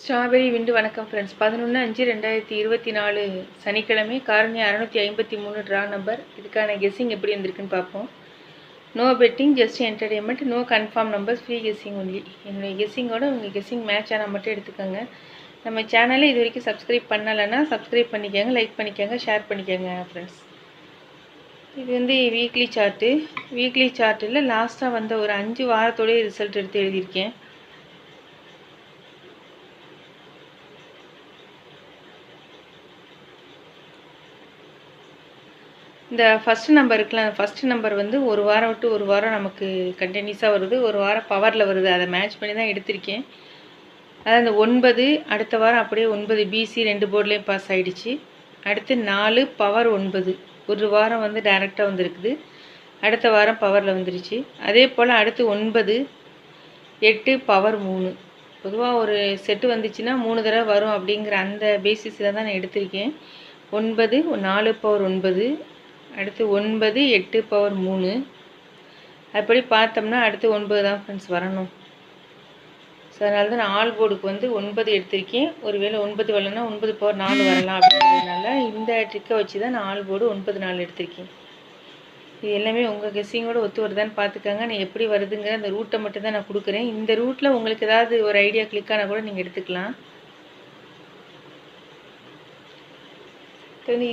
Strawberry விண்டு வணக்கம் friends. 11/5/2024 சனிக்கிழமை. காரணி 653 ட்ரா நம்பர். இதுக்கான கெஸ்ஸிங் எப்படி இருந்திருக்குன்னு பார்ப்போம். No betting, just entertainment, no confirm numbers, free guessing only. என்னுடைய கெஸ்ஸிங்கோட உங்கள் கெஸ்ஸிங் மேட்ச் ஆனால் மட்டும் எடுத்துக்கோங்க. நம்ம சேனலை இது வரைக்கும் சப்ஸ்கிரைப் பண்ணலைன்னா சப்ஸ்கிரைப் பண்ணிக்கோங்க, லைக் பண்ணிக்கோங்க, ஷேர் பண்ணிக்கோங்க ஃப்ரெண்ட்ஸ். இது வந்து வீக்லி சார்ட்டு. வீக்லி சார்ட்டில் லாஸ்ட்டாக வந்த ஒரு 5 வாரத்தோடைய ரிசல்ட் எடுத்து எழுதியிருக்கேன். இந்த ஃபஸ்ட் நம்பர் இருக்குல்ல, ஃபஸ்ட் நம்பர் வந்து ஒரு வாரம் விட்டு ஒரு வாரம் நமக்கு கண்டினியூஸாக வருது, ஒரு வாரம் பவரில் வருது. அதை மேட்ச் பண்ணி தான் எடுத்திருக்கேன். அதாவது அந்த 9 அடுத்த வாரம் அப்படியே 9 பிசி 2 போர்ட்லேயும் பாஸ் ஆகிடுச்சு. அடுத்து 4 பவர் 9 ஒரு வாரம் வந்து டைரெக்டாக வந்துருக்குது, அடுத்த வாரம் பவரில் வந்துருச்சு. அதே போல் அடுத்து 9 8 பவர் 3. பொதுவாக ஒரு செட்டு வந்துச்சுன்னா 3 தடவை வரும் அப்படிங்கிற அந்த பேசிஸில் தான் நான் எடுத்திருக்கேன். 9 4 பவர் 9, அடுத்து 9 8 பவர் 3. அப்படி பார்த்தோம்னா அடுத்து 9 தான் ஃப்ரெண்ட்ஸ் வரணும். ஸோ அதனால தான் நான் ஆல் போர்டுக்கு வந்து 9 எடுத்திருக்கேன். ஒருவேளை 9 வரலன்னா 9 பவர் 4 வரலாம் அப்படிங்கிறதுனால இந்த ட்ரிக்கை வச்சு தான் நான் ஆல் போர்டு 9 4 எடுத்திருக்கேன். இது எல்லாமே உங்கள் கெஸ்ஸிங்கோடு ஒத்து வருதான்னு பார்த்துக்கோங்க. நான் எப்படி வருதுங்கிற அந்த ரூட்டை மட்டும் தான் நான் கொடுக்குறேன். இந்த ரூட்டில் உங்களுக்கு ஏதாவது ஒரு ஐடியா கிளிக் ஆனால் கூட நீங்கள் எடுத்துக்கலாம்.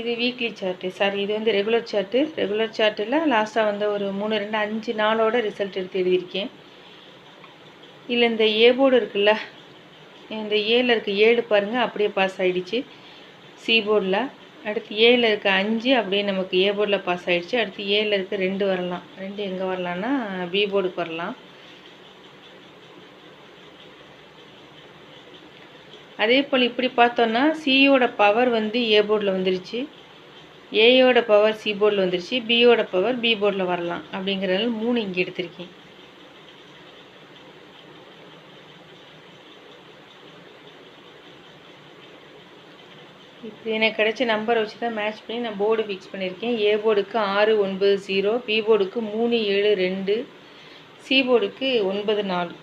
இது வீக்லி சார்ட்டு, சாரி இது வந்து ரெகுலர் சார்ட்டு. ரெகுலர் சார்ட்டில் லாஸ்ட்டாக வந்து ஒரு 3 2 5 நாளோட ரிசல்ட் எடுத்து எழுதியிருக்கேன். இல்லை இந்த ஏ போர்டு இருக்குல்ல, இந்த ஏல இருக்க 7 பாருங்கள் அப்படியே பாஸ் ஆகிடுச்சு சி போர்டில். அடுத்து ஏல இருக்க 5 அப்படியே நமக்கு ஏ போர்டில் பாஸ் ஆகிடுச்சு. அடுத்து ஏல இருக்க 2 வரலாம். 2 எங்கே வரலான்னா பி போர்டுக்கு வரலாம். அதே போல் இப்படி பார்த்தோன்னா சியோட பவர் வந்து ஏ போர்டில் வந்துருச்சு, ஏயோட பவர் சி போர்டில் வந்துருச்சு, பியோட பவர் பி போர்டில் வரலாம். அப்படிங்கிறதுனால 3 இங்கே எடுத்திருக்கேன். இப்போ எனக்கு கிடைச்ச நம்பரை வச்சு தான் மேட்ச் பண்ணி நான் போர்டு ஃபிக்ஸ் பண்ணியிருக்கேன். ஏ போர்டுக்கு 6 9 0, பி போர்டுக்கு 3 7 2, சி போர்டுக்கு 9 4.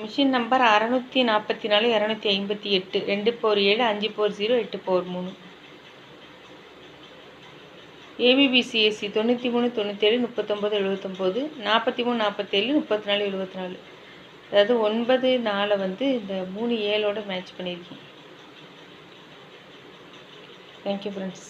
Machine number 644 258, 2 power 7 5 power 0 8 power 3. ஏபிபிசிஎஸ்சி 93 97 39 79, 43 47 34 74. அதாவது 9 4 வந்து இந்த 3 7ஓட மேட்ச் பண்ணியிருக்கேன். Thank you friends.